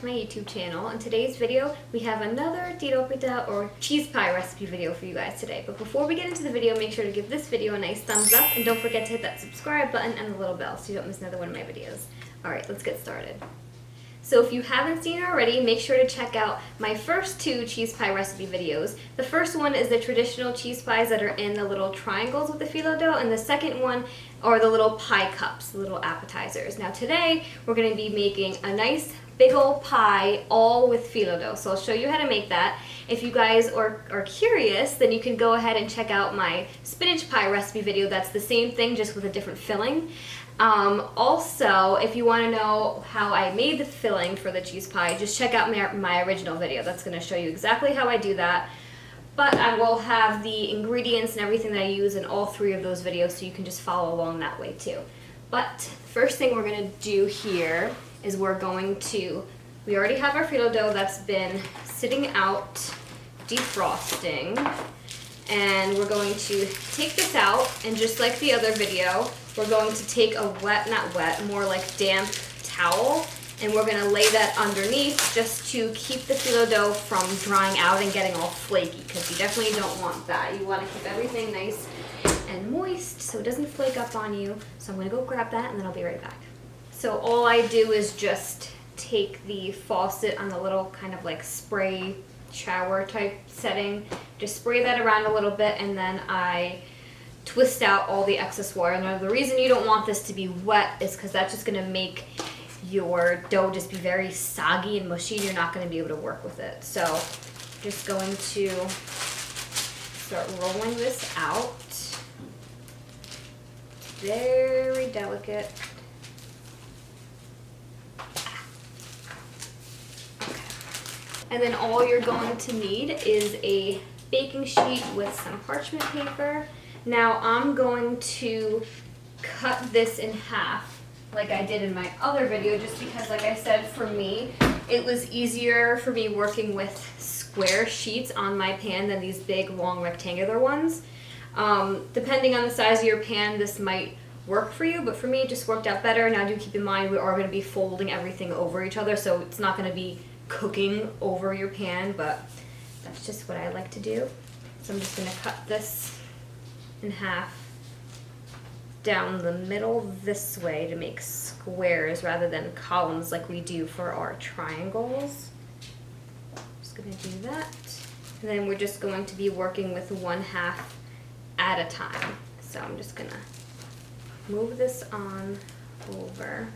to my YouTube channel. In today's video, we have another Tiropita or cheese pie recipe video for you guys today. But before we get into the video, make sure to give this video a nice thumbs up and don't forget to hit that subscribe button and the little bell so you don't miss another one of my videos. Alright, let's get started. So if you haven't seen it already, make sure to check out my first two cheese pie recipe videos. The first one is the traditional cheese pies that are in the little triangles with the phyllo dough, and the second one are the little pie cups, the little appetizers. Now today, we're going to be making a nice big old pie all with phyllo dough. So I'll show you how to make that. If you guys are curious, then you can go ahead and check out my spinach pie recipe video. That's the same thing, just with a different filling. Also, if you want to know how I made the filling for the cheese pie, just check out my original video. That's going to show you exactly how I do that. But I will have the ingredients and everything that I use in all three of those videos, so you can just follow along that way too. But first thing we're going to do here is we already have our phyllo dough that's been sitting out defrosting. And we're going to take this out, and just like the other video, we're going to take a more like damp towel, and we're going to lay that underneath just to keep the phyllo dough from drying out and getting all flaky, because you definitely don't want that. You want to keep everything nice and moist so it doesn't flake up on you. So I'm going to go grab that, and then I'll be right back. So all I do is just take the faucet on the little kind of like spray shower type setting, just spray that around a little bit, and then I twist out all the excess water. Now the reason you don't want this to be wet is because that's just going to make your dough just be very soggy and mushy, and you're not going to be able to work with it. So just going to start rolling this out. Very delicate. And then all you're going to need is a baking sheet with some parchment paper. Now I'm going to cut this in half like I did in my other video, just because, like I said, for me, it was easier for me working with square sheets on my pan than these big, long, rectangular ones. Depending on the size of your pan, this might work for you, but for me, it just worked out better. Now do keep in mind, we are going to be folding everything over each other, so it's not going to be cooking over your pan, but that's just what I like to do. So I'm just going to cut this in half down the middle this way to make squares rather than columns like we do for our triangles. Just going to do that. And then we're just going to be working with 1/2 at a time. So I'm just going to move this on over.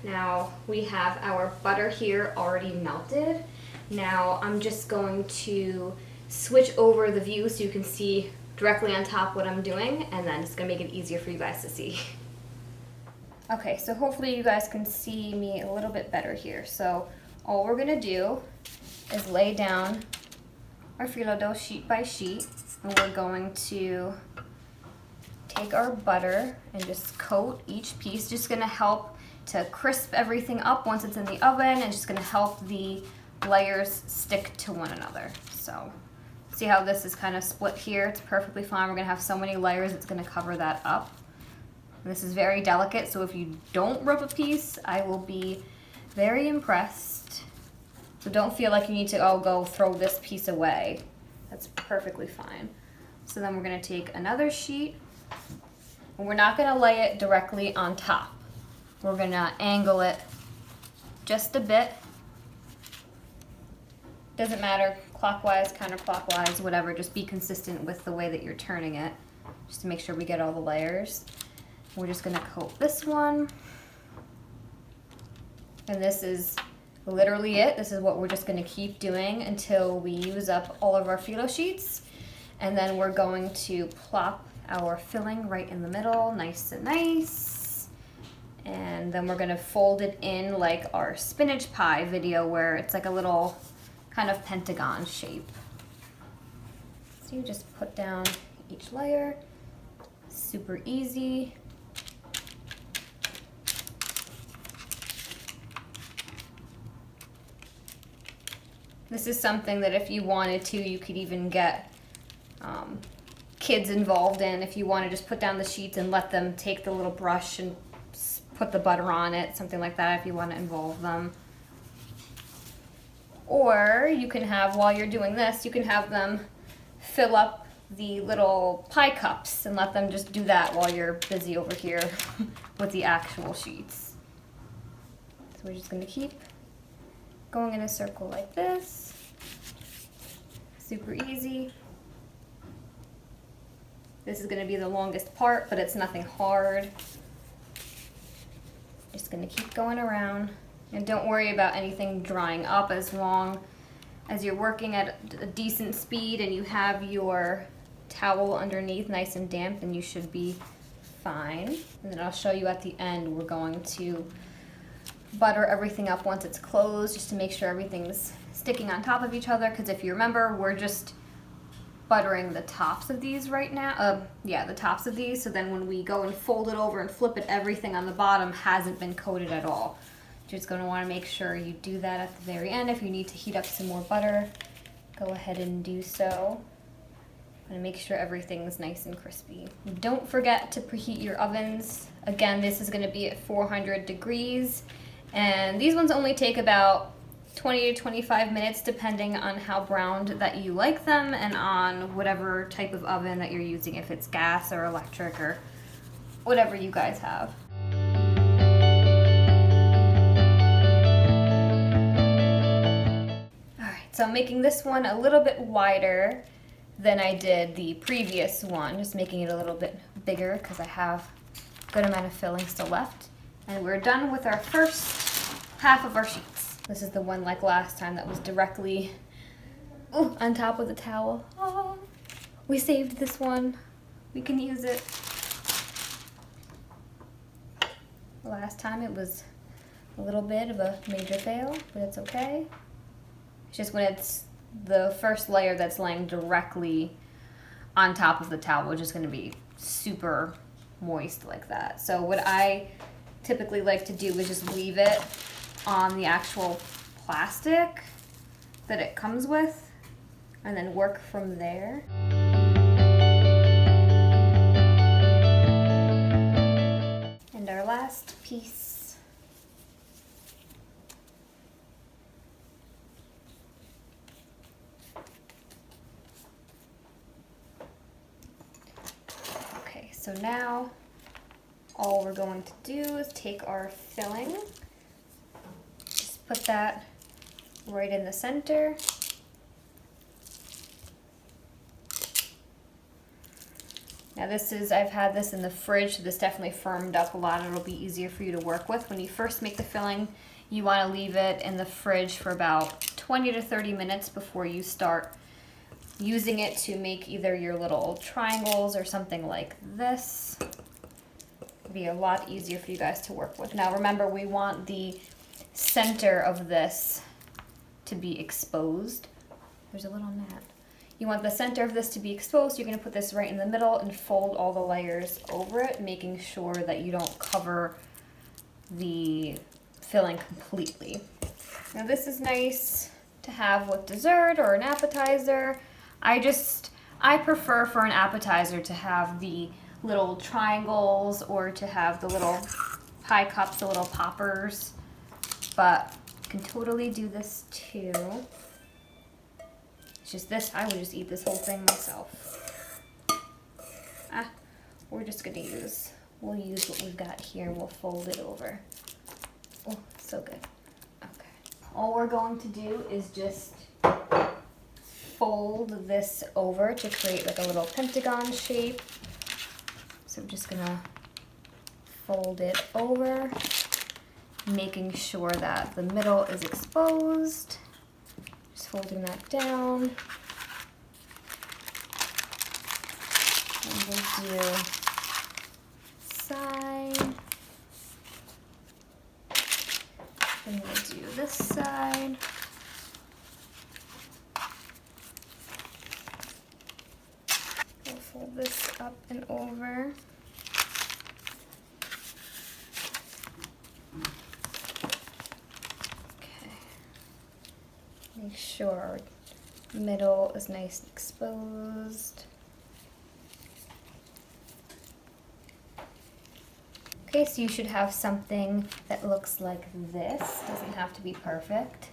Now we have our butter here already melted. Now I'm just going to switch over the view so you can see directly on top what I'm doing, and then it's going to make it easier for you guys to see. Okay, so hopefully you guys can see me a little bit better here. So all we're going to do is lay down our phyllo dough sheet by sheet, and we're going to take our butter and just coat each piece. Just going to help to crisp everything up once it's in the oven, and just going to help the layers stick to one another. So see how this is kind of split here? It's perfectly fine. We're going to have so many layers, it's going to cover that up. And this is very delicate, so if you don't rub a piece, I will be very impressed. So don't feel like you need to go throw this piece away. That's perfectly fine. So then we're going to take another sheet, and we're not going to lay it directly on top. We're going to angle it just a bit. Doesn't matter, clockwise, counterclockwise, whatever. Just be consistent with the way that you're turning it, just to make sure we get all the layers. We're just going to coat this one. And this is literally it. This is what we're just going to keep doing until we use up all of our phyllo sheets. And then we're going to plop our filling right in the middle, nice and nice. And then we're going to fold it in like our spinach pie video, where it's like a little kind of pentagon shape. So you just put down each layer. Super easy. This is something that if you wanted to, you could even get kids involved in. If you want to just put down the sheets and let them take the little brush and put the butter on it, something like that if you want to involve them. Or you can have, while you're doing this, you can have them fill up the little pie cups and let them just do that while you're busy over here with the actual sheets. So we're just going to keep going in a circle like this. Super easy. This is going to be the longest part, but it's nothing hard. Just going to keep going around. And don't worry about anything drying up as long as you're working at a decent speed and you have your towel underneath nice and damp, and you should be fine. And then I'll show you at the end, we're going to butter everything up once it's closed just to make sure everything's sticking on top of each other, because if you remember, we're just buttering the tops of these right now. Yeah, the tops of these, so then when we go and fold it over and flip it, everything on the bottom hasn't been coated at all. You're just going to want to make sure you do that at the very end. If you need to heat up some more butter, go ahead and do so. And make sure everything's nice and crispy. Don't forget to preheat your ovens. Again, this is going to be at 400 degrees, and these ones only take about 20 to 25 minutes depending on how browned that you like them and on whatever type of oven that you're using, if it's gas or electric or whatever you guys have. Alright, so I'm making this one a little bit wider than I did the previous one, just making it a little bit bigger because I have a good amount of filling still left. And we're done with our first half of our sheets. This is the one like last time that was directly on top of the towel. Oh, we saved this one. We can use it. Last time it was a little bit of a major fail, but it's okay. It's just when it's the first layer that's laying directly on top of the towel is just going to be super moist like that. So what I typically like to do is just leave it on the actual plastic that it comes with and then work from there. And our last piece. So now all we're going to do is take our filling, just put that right in the center. Now this is, I've had this in the fridge, so this definitely firmed up a lot. It'll be easier for you to work with. When you first make the filling, you want to leave it in the fridge for about 20 to 30 minutes before you start using it to make either your little triangles or something like this. It'll be a lot easier for you guys to work with. Now remember, we want the center of this to be exposed. There's a little mat. You want the center of this to be exposed. You're going to put this right in the middle and fold all the layers over it, making sure that you don't cover the filling completely. Now this is nice to have with dessert or an appetizer. I prefer for an appetizer to have the little triangles or to have the little pie cups, the little poppers, but you can totally do this too. It's just this, I would just eat this whole thing myself. We're just gonna we'll use what we've got here and we'll fold it over. Oh, so good. Okay. All we're going to do is just fold this over to create like a little pentagon shape. So I'm just gonna fold it over, making sure that the middle is exposed. Just folding that down. And we'll do side. And we'll do this side. Fold this up and over. Okay. Make sure our middle is nice and exposed. Okay, so you should have something that looks like this. Doesn't have to be perfect.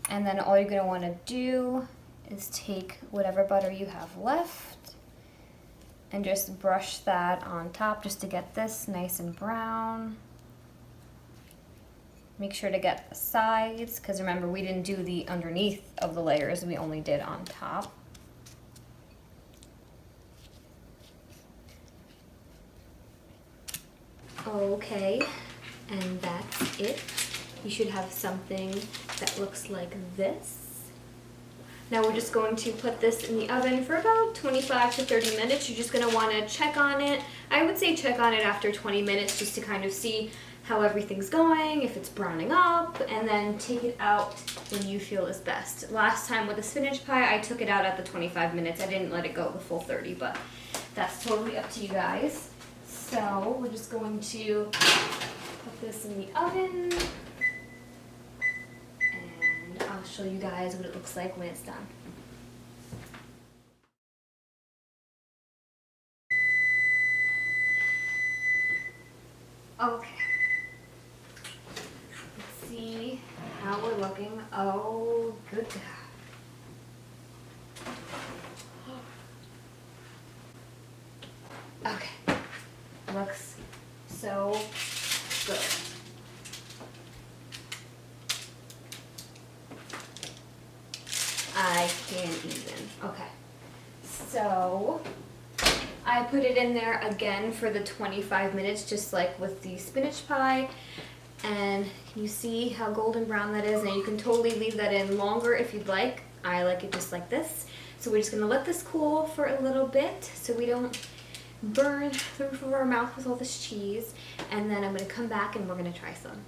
And then all you're gonna wanna do is take whatever butter you have left and just brush that on top just to get this nice and brown. Make sure to get the sides, because remember we didn't do the underneath of the layers, we only did on top. Okay, and that's it. You should have something that looks like this. Now we're just going to put this in the oven for about 25 to 30 minutes. You're just gonna wanna check on it. I would say check on it after 20 minutes just to kind of see how everything's going, if it's browning up, and then take it out when you feel is best. Last time with the spinach pie, I took it out at the 25 minutes. I didn't let it go the full 30, but that's totally up to you guys. So we're just going to put this in the oven, and I'll show you guys what it looks like when it's done. Okay. Let's see how we're looking. Oh, good God. Okay. Looks so good. I can't even. Okay. So I put it in there again for the 25 minutes, just like with the spinach pie. And can you see how golden brown that is? Now you can totally leave that in longer if you'd like. I like it just like this. So we're just gonna let this cool for a little bit so we don't burn the roof of our mouth with all this cheese. And then I'm gonna come back and we're gonna try some.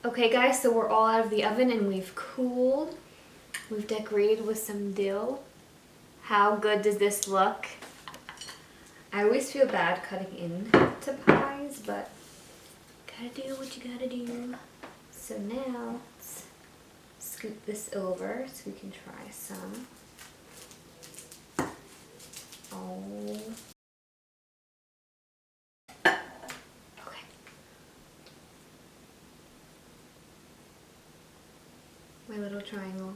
Okay guys, so we're all out of the oven and we've cooled. We've decorated with some dill. How good does this look? I always feel bad cutting into pies, but gotta do what you gotta do. So now let's scoop this over so we can try some. Oh. Okay. My little triangle.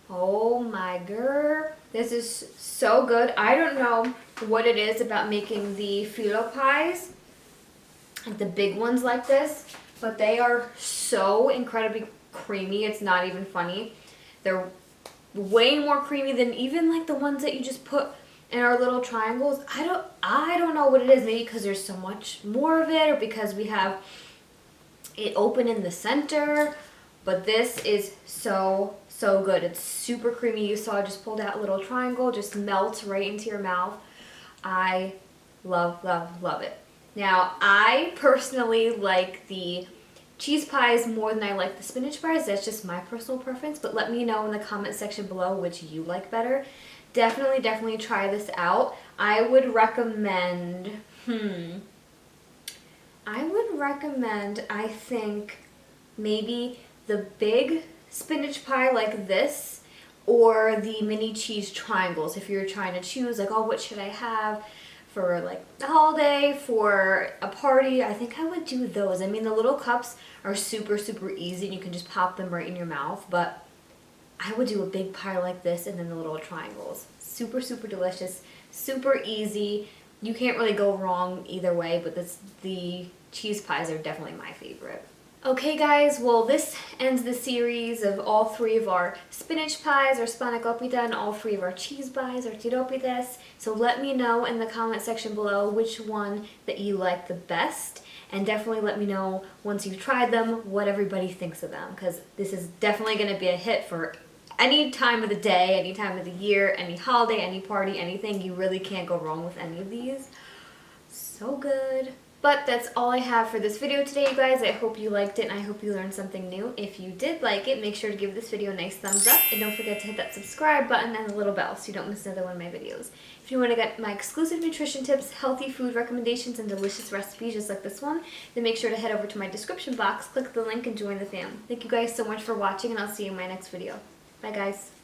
Oh my god, this is so good. I don't know what it is about making the PHYLLO pies, like the big ones like this, but they are so incredibly creamy. It's not even funny. They're way more creamy than even like the ones that you just put in our little triangles. I don't know what it is. Maybe because there's so much more of it, or because we have it open in the center. But this is so good. It's super creamy. You saw I just pulled out a little triangle, just melts right into your mouth. I love, love, love it. Now, I personally like the cheese pies more than I like the spinach pies. That's just my personal preference, but let me know in the comment section below which you like better. Definitely try this out. I would recommend, I think, maybe the big spinach pie like this, or the mini cheese triangles if you're trying to choose like, oh, what should I have for like a holiday, for a party. I think I would do those. I mean, the little cups are super easy and you can just pop them right in your mouth, but I would do a big pie like this and then the little triangles. Super delicious, super easy. You can't really go wrong either way, but the cheese pies are definitely my favorite. Okay guys, well this ends the series of all three of our spinach pies, our spanakopita, and all three of our cheese pies, our tiropites. So let me know in the comment section below which one that you like the best. And definitely let me know once you've tried them what everybody thinks of them, because this is definitely going to be a hit for any time of the day, any time of the year, any holiday, any party, anything. You really can't go wrong with any of these. So good. But that's all I have for this video today, you guys. I hope you liked it and I hope you learned something new. If you did like it, make sure to give this video a nice thumbs up and don't forget to hit that subscribe button and the little bell so you don't miss another one of my videos. If you want to get my exclusive nutrition tips, healthy food recommendations, and delicious recipes just like this one, then make sure to head over to my description box, click the link, and join the fam. Thank you guys so much for watching, and I'll see you in my next video. Bye, guys.